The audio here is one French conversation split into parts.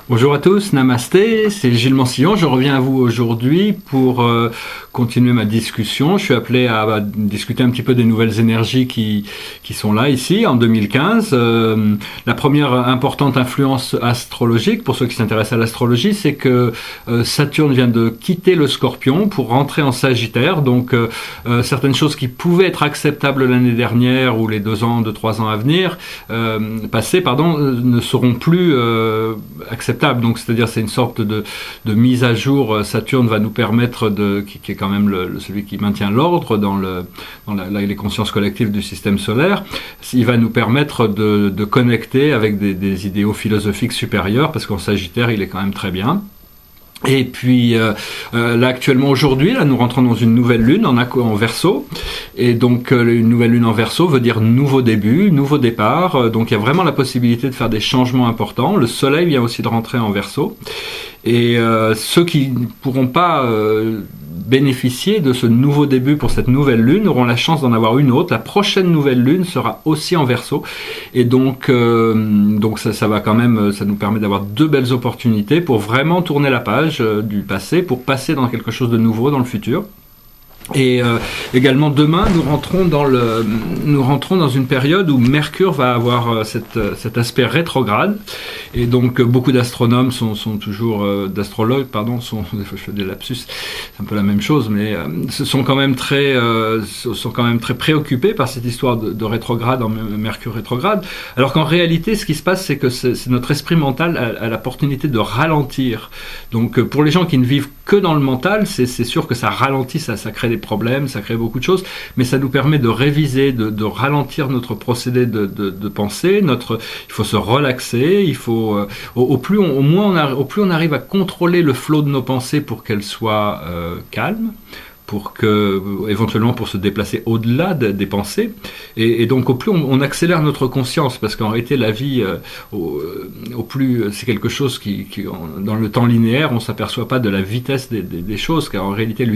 Bonjour à tous, namasté, c'est Gilles Mansillon, je reviens à vous aujourd'hui pour continuer ma discussion. Je suis appelé à discuter un petit peu des nouvelles énergies qui sont là ici en 2015. La première importante influence astrologique, pour ceux qui s'intéressent à l'astrologie, c'est que Saturne vient de quitter le Scorpion pour rentrer en Sagittaire, donc certaines choses qui pouvaient être acceptables l'année dernière ou les 2 ans, 3 ans à venir, ne seront plus acceptables. Donc, c'est-à-dire, c'est une sorte de mise à jour. Saturne va nous permettre qui est quand même celui qui maintient l'ordre dans les consciences collectives du système solaire. Il va nous permettre de connecter avec des idéaux philosophiques supérieurs, parce qu'en Sagittaire, il est quand même très bien. Et puis là actuellement aujourd'hui, là nous rentrons dans une nouvelle lune en Verseau, et donc une nouvelle lune en Verseau veut dire nouveau début, nouveau départ. Donc il y a vraiment la possibilité de faire des changements importants. Le Soleil vient aussi de rentrer en Verseau, et ceux qui ne pourront pas bénéficier de ce nouveau début pour cette nouvelle lune auront la chance d'en avoir une autre. La prochaine nouvelle lune sera aussi en Verseau, et donc ça va quand même, ça nous permet d'avoir 2 belles opportunités pour vraiment tourner la page du passé, pour passer dans quelque chose de nouveau dans le futur. Et également demain, nous rentrons dans une période où Mercure va avoir cet aspect rétrograde, et donc beaucoup d'astronomes sont toujours d'astrologues, pardon, je fais des lapsus, c'est un peu la même chose, mais sont quand même très préoccupés par cette histoire de rétrograde, en Mercure rétrograde, alors qu'en réalité, ce qui se passe, c'est que c'est notre esprit mental a l'opportunité de ralentir. Donc pour les gens qui ne vivent que dans le mental, c'est sûr que ça ralentit, ça crée des problèmes, ça crée beaucoup de choses, mais ça nous permet de réviser, de ralentir notre procédé de pensée. Il faut se relaxer, il faut au plus on arrive à contrôler le flot de nos pensées pour qu'elles soient calmes, éventuellement pour se déplacer au-delà des pensées, et donc au plus on accélère notre conscience, parce qu'en réalité la vie au plus c'est quelque chose qui dans le temps linéaire on s'aperçoit pas de la vitesse des choses, car en réalité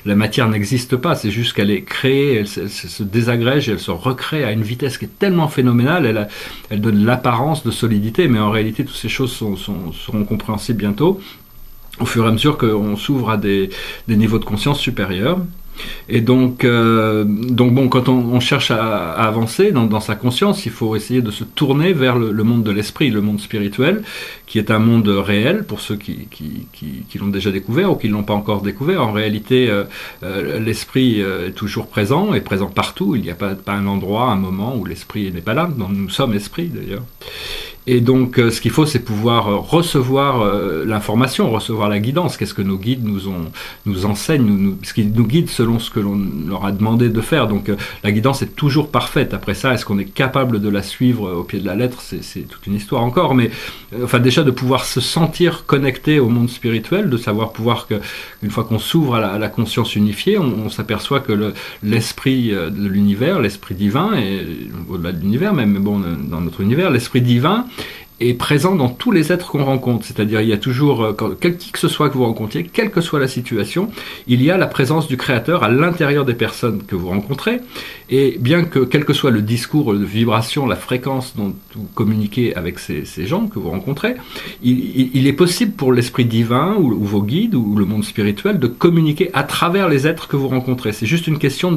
la matière n'existe pas, c'est juste qu'elle est créée, elle se désagrège et elle se recrée à une vitesse qui est tellement phénoménale, elle donne l'apparence de solidité, mais en réalité toutes ces choses seront compréhensibles bientôt, au fur et à mesure qu'on s'ouvre à des niveaux de conscience supérieurs. Et donc bon, quand on cherche à avancer dans sa conscience, il faut essayer de se tourner vers le monde de l'esprit, le monde spirituel, qui est un monde réel pour ceux qui l'ont déjà découvert ou qui ne l'ont pas encore découvert. En réalité, l'esprit est toujours présent, est présent partout. Il n'y a pas un endroit, un moment où l'esprit n'est pas là. Nous sommes esprit d'ailleurs. Et donc, ce qu'il faut, c'est pouvoir recevoir l'information, recevoir la guidance. Qu'est-ce que nos guides nous enseignent, ce qui nous guide selon ce que l'on leur a demandé de faire. Donc, la guidance est toujours parfaite. Après ça, est-ce qu'on est capable de la suivre au pied de la lettre? C'est toute une histoire encore. Mais déjà, de pouvoir se sentir connecté au monde spirituel, de savoir qu'une fois qu'on s'ouvre à la conscience unifiée, on s'aperçoit que l'esprit de l'univers, l'esprit divin, et au-delà de l'univers même, mais bon, dans notre univers, l'esprit divin est présent dans tous les êtres qu'on rencontre. C'est-à-dire, il y a toujours, qui que ce soit que vous rencontriez, quelle que soit la situation, il y a la présence du Créateur à l'intérieur des personnes que vous rencontrez, et bien que, quel que soit le discours, la vibration, la fréquence dont vous communiquez avec ces gens que vous rencontrez, il est possible pour l'esprit divin, ou vos guides, ou le monde spirituel, de communiquer à travers les êtres que vous rencontrez. C'est juste une question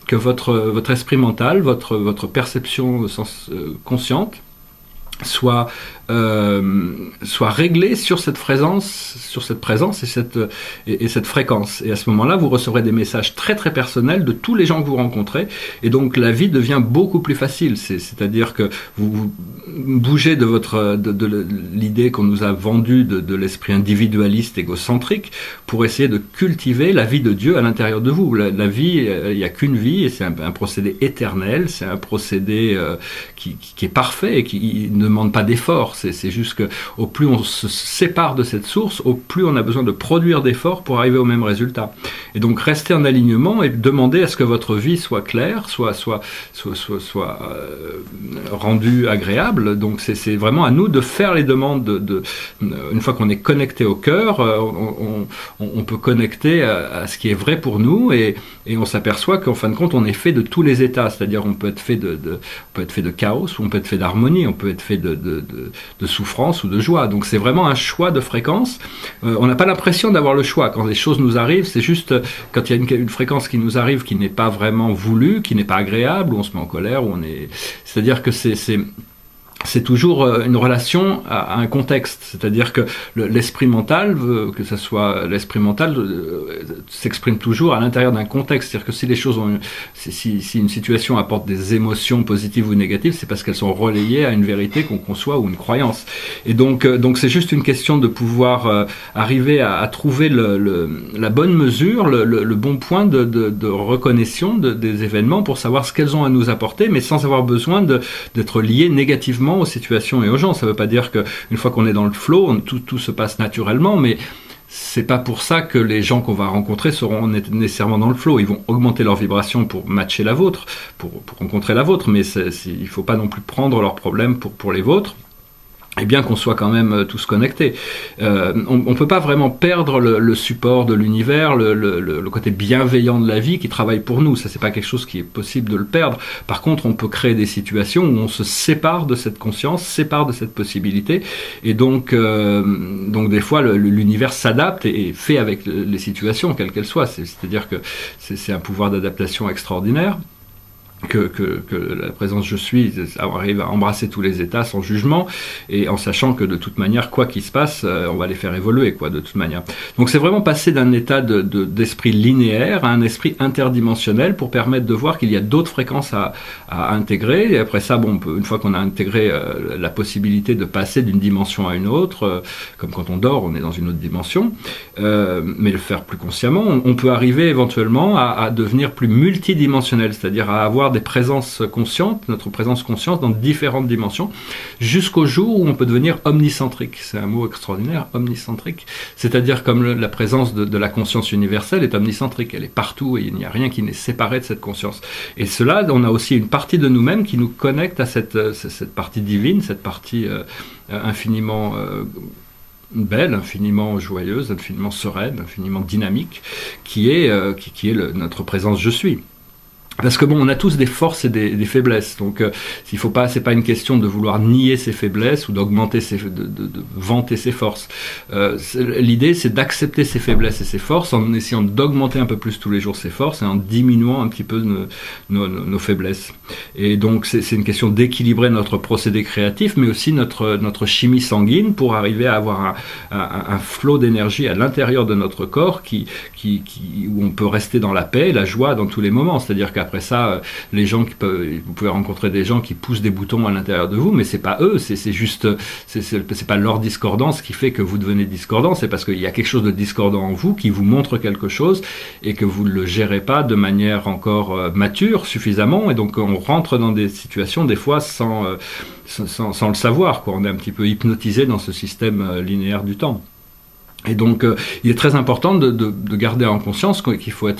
que votre esprit mental, votre perception consciente, soit réglé sur cette présence et cette fréquence. Et à ce moment-là, vous recevrez des messages très très personnels de tous les gens que vous rencontrez, et donc la vie devient beaucoup plus facile. C'est-à-dire que vous bougez de l'idée qu'on nous a vendue de l'esprit individualiste, égocentrique, pour essayer de cultiver la vie de Dieu à l'intérieur de vous. La vie, il n'y a qu'une vie, et c'est un procédé éternel, c'est un procédé qui est parfait et qui ne demande pas d'effort. C'est juste que au plus on se sépare de cette source, au plus on a besoin de produire d'efforts pour arriver au même résultat. Et donc rester en alignement et demander à ce que votre vie soit claire, soit rendue agréable. Donc c'est vraiment à nous de faire les demandes. Une fois qu'on est connecté au cœur, on peut connecter à ce qui est vrai pour nous, et on s'aperçoit qu'en fin de compte on est fait de tous les états. C'est-à-dire on peut être fait de chaos, ou on peut être fait d'harmonie, on peut être fait de souffrance ou de joie. choix. Donc c'est vraiment un choix de fréquence. On n'a pas l'impression d'avoir le choix. Quand les choses nous arrivent, c'est juste quand il y a une fréquence qui nous arrive qui n'est pas vraiment voulue, qui n'est pas agréable, où on se met en colère, où on est... C'est-à-dire que c'est toujours une relation à un contexte, c'est-à-dire que l'esprit mental, que ce soit l'esprit mental, s'exprime toujours à l'intérieur d'un contexte, c'est-à-dire que si les choses si une situation apporte des émotions positives ou négatives, c'est parce qu'elles sont relayées à une vérité qu'on conçoit ou une croyance. Et donc c'est juste une question de pouvoir arriver à trouver la bonne mesure, le bon point de reconnaissance des événements pour savoir ce qu'elles ont à nous apporter, mais sans avoir besoin d'être liés négativement aux situations et aux gens. Ça ne veut pas dire qu'une fois qu'on est dans le flow, tout se passe naturellement, mais c'est pas pour ça que les gens qu'on va rencontrer seront nécessairement dans le flow. Ils vont augmenter leur vibration pour matcher la vôtre, pour rencontrer la vôtre, mais il ne faut pas non plus prendre leurs problèmes pour les vôtres. Et bien qu'on soit quand même tous connectés. On peut pas vraiment perdre le support de l'univers, le côté bienveillant de la vie qui travaille pour nous. Ça, c'est pas quelque chose qui est possible de le perdre. Par contre, on peut créer des situations où on se sépare de cette conscience, sépare de cette possibilité. Et donc des fois, l'univers s'adapte et fait avec les situations, quelles qu'elles soient. C'est-à-dire que c'est un pouvoir d'adaptation extraordinaire. Que la présence je suis arrive à embrasser tous les états sans jugement et en sachant que de toute manière quoi qu'il se passe on va les faire évoluer de toute manière. Donc c'est vraiment passer d'un état d'esprit linéaire à un esprit interdimensionnel pour permettre de voir qu'il y a d'autres fréquences à intégrer et après ça une fois qu'on a intégré la possibilité de passer d'une dimension à une autre comme quand on dort on est dans une autre dimension mais le faire plus consciemment on peut arriver éventuellement à devenir plus multidimensionnel, c'est-à-dire à avoir des présences conscientes, notre présence consciente dans différentes dimensions, jusqu'au jour où on peut devenir omnicentrique. C'est un mot extraordinaire, omnicentrique. C'est-à-dire comme la présence de la conscience universelle est omnicentrique, elle est partout et il n'y a rien qui n'est séparé de cette conscience. Et cela, on a aussi une partie de nous-mêmes qui nous connecte à cette partie divine, cette partie infiniment belle, infiniment joyeuse, infiniment sereine, infiniment dynamique, qui est notre présence je suis. Parce que on a tous des forces et des faiblesses. Donc, il faut pas, c'est pas une question de vouloir nier ses faiblesses ou d'augmenter de vanter ses forces. L'idée, c'est d'accepter ses faiblesses et ses forces en essayant d'augmenter un peu plus tous les jours ses forces et en diminuant un petit peu nos faiblesses. Et donc, c'est une question d'équilibrer notre procédé créatif, mais aussi notre chimie sanguine pour arriver à avoir un flot d'énergie à l'intérieur de notre corps où on peut rester dans la paix, la joie dans tous les moments. C'est-à-dire qu'après ça, les gens vous pouvez rencontrer des gens qui poussent des boutons à l'intérieur de vous, mais c'est pas eux, c'est juste, c'est pas leur discordance qui fait que vous devenez discordant, c'est parce qu'il y a quelque chose de discordant en vous qui vous montre quelque chose et que vous ne le gérez pas de manière encore mature suffisamment, et donc on rentre dans des situations des fois sans le savoir, On est un petit peu hypnotisé dans ce système linéaire du temps. Et donc, il est très important de garder en conscience qu'il faut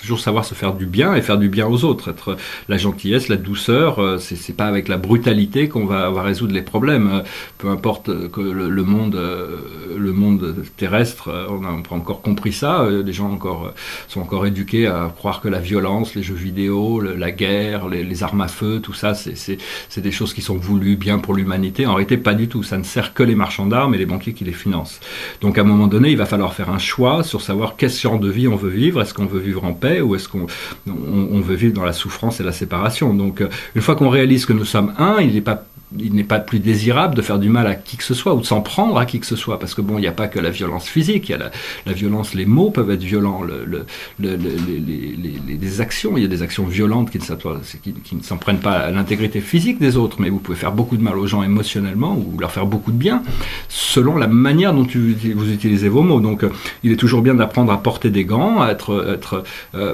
toujours savoir se faire du bien et faire du bien aux autres. Être la gentillesse, la douceur, c'est pas avec la brutalité qu'on va résoudre les problèmes. Peu importe que le monde terrestre, on n'a pas encore compris ça. Les gens sont encore éduqués à croire que la violence, les jeux vidéo, la guerre, les armes à feu, tout ça, c'est des choses qui sont voulues bien pour l'humanité. En réalité, pas du tout. Ça ne sert que les marchands d'armes et les banquiers qui les financent. Donc, à un moment donné, il va falloir faire un choix sur savoir quel genre de vie on veut vivre. Est-ce qu'on veut vivre en paix ou est-ce qu'on veut vivre dans la souffrance et la séparation? Donc, une fois qu'on réalise que nous sommes un, il n'est pas plus désirable de faire du mal à qui que ce soit ou de s'en prendre à qui que ce soit, parce que il n'y a pas que la violence physique, il y a la violence, les mots peuvent être violents, les actions, il y a des actions violentes qui ne s'en prennent pas à l'intégrité physique des autres, mais vous pouvez faire beaucoup de mal aux gens émotionnellement ou leur faire beaucoup de bien selon la manière dont vous utilisez vos mots. Donc il est toujours bien d'apprendre à porter des gants, à être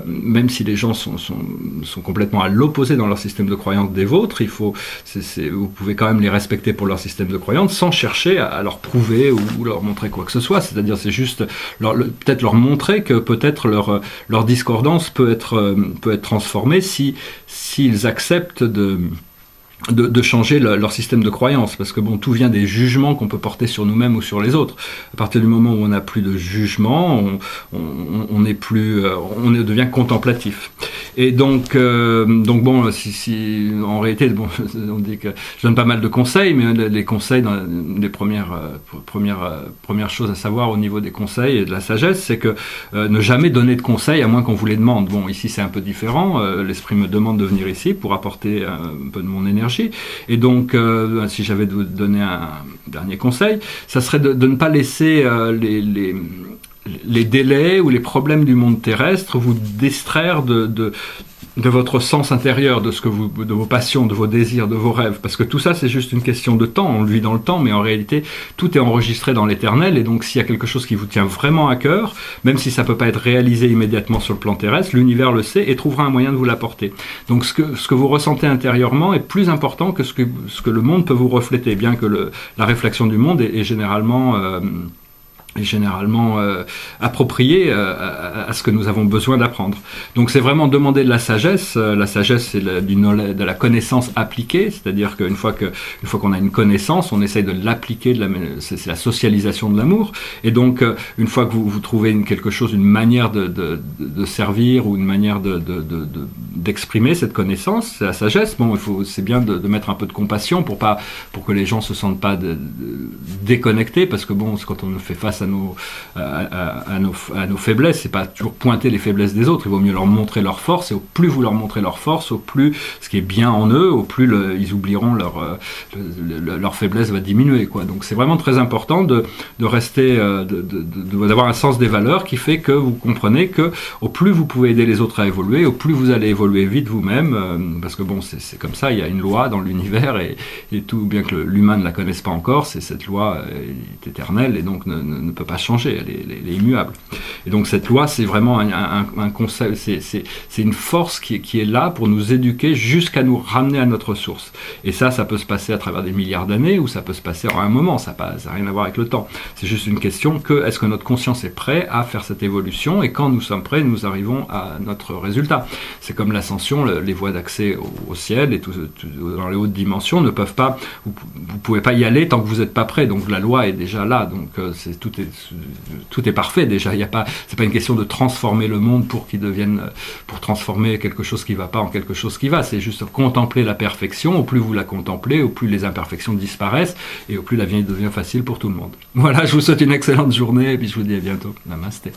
même si les gens sont complètement à l'opposé dans leur système de croyance des vôtres, vous pouvez quand même les respecter pour leur système de croyance sans chercher à leur prouver ou leur montrer quoi que ce soit. C'est-à-dire, c'est juste peut-être leur montrer que peut-être leur discordance peut être transformée s'ils acceptent de changer leur système de croyance, parce que bon, tout vient des jugements qu'on peut porter sur nous-mêmes ou sur les autres. À partir du moment où on n'a plus de jugement, on est plus, on devient contemplatif. Et donc bon, si en réalité, bon, on dit que je donne pas mal de conseils, mais les conseils, les premières choses à savoir au niveau des conseils et de la sagesse, c'est que ne jamais donner de conseils à moins qu'on vous les demande. Bon, ici c'est un peu différent. L'esprit me demande de venir ici pour apporter un peu de mon énergie. Et donc, si j'avais de vous donner un dernier conseil, ça serait de ne pas laisser les délais ou les problèmes du monde terrestre vous distraire de votre sens intérieur, de vos passions, de vos désirs, de vos rêves, parce que tout ça c'est juste une question de temps, on le vit dans le temps, mais en réalité tout est enregistré dans l'éternel, et donc s'il y a quelque chose qui vous tient vraiment à cœur, même si ça peut pas être réalisé immédiatement sur le plan terrestre, l'univers le sait et trouvera un moyen de vous l'apporter. Donc ce que vous ressentez intérieurement est plus important que ce que le monde peut vous refléter, bien que la réflexion du monde est généralement approprié à ce que nous avons besoin d'apprendre. Donc c'est vraiment demander de la sagesse. La sagesse, c'est de la connaissance appliquée, c'est-à-dire qu'une fois qu'on a une connaissance, on essaye de l'appliquer, c'est la socialisation de l'amour. Et donc une fois que vous trouvez quelque chose, une manière de servir ou une manière d'exprimer cette connaissance, c'est la sagesse. Bon, c'est bien de mettre un peu de compassion pour que les gens se sentent pas déconnectés, parce que bon, quand on fait face à nos faiblesses, c'est pas toujours pointer les faiblesses des autres, il vaut mieux leur montrer leur force, et au plus vous leur montrez leur force, au plus ce qui est bien en eux, au plus ils oublieront leur faiblesse va diminuer, quoi. Donc c'est vraiment très important de rester, d'avoir un sens des valeurs qui fait que vous comprenez que au plus vous pouvez aider les autres à évoluer, au plus vous allez évoluer vite vous-même, parce que bon, c'est comme ça, il y a une loi dans l'univers, et tout, bien que l'humain ne la connaisse pas encore, cette loi est éternelle, et donc ne peut pas changer, elle est immuable. Et donc cette loi, c'est vraiment un concept, c'est une force qui est là pour nous éduquer jusqu'à nous ramener à notre source. Et ça peut se passer à travers des milliards d'années, ou ça peut se passer en un moment, ça n'a rien à voir avec le temps. C'est juste une question est-ce que notre conscience est prête à faire cette évolution, et quand nous sommes prêts, nous arrivons à notre résultat. C'est comme l'ascension, les voies d'accès au ciel, et tout dans les hautes dimensions ne peuvent pas, vous pouvez pas y aller tant que vous n'êtes pas prêt, donc la loi est déjà là, donc tout est parfait déjà. C'est pas une question de transformer le monde pour transformer quelque chose qui va pas en quelque chose qui va. C'est juste contempler la perfection. Au plus vous la contemplez, au plus les imperfections disparaissent, et au plus la vie devient facile pour tout le monde. Voilà, je vous souhaite une excellente journée, et puis je vous dis à bientôt. Namasté.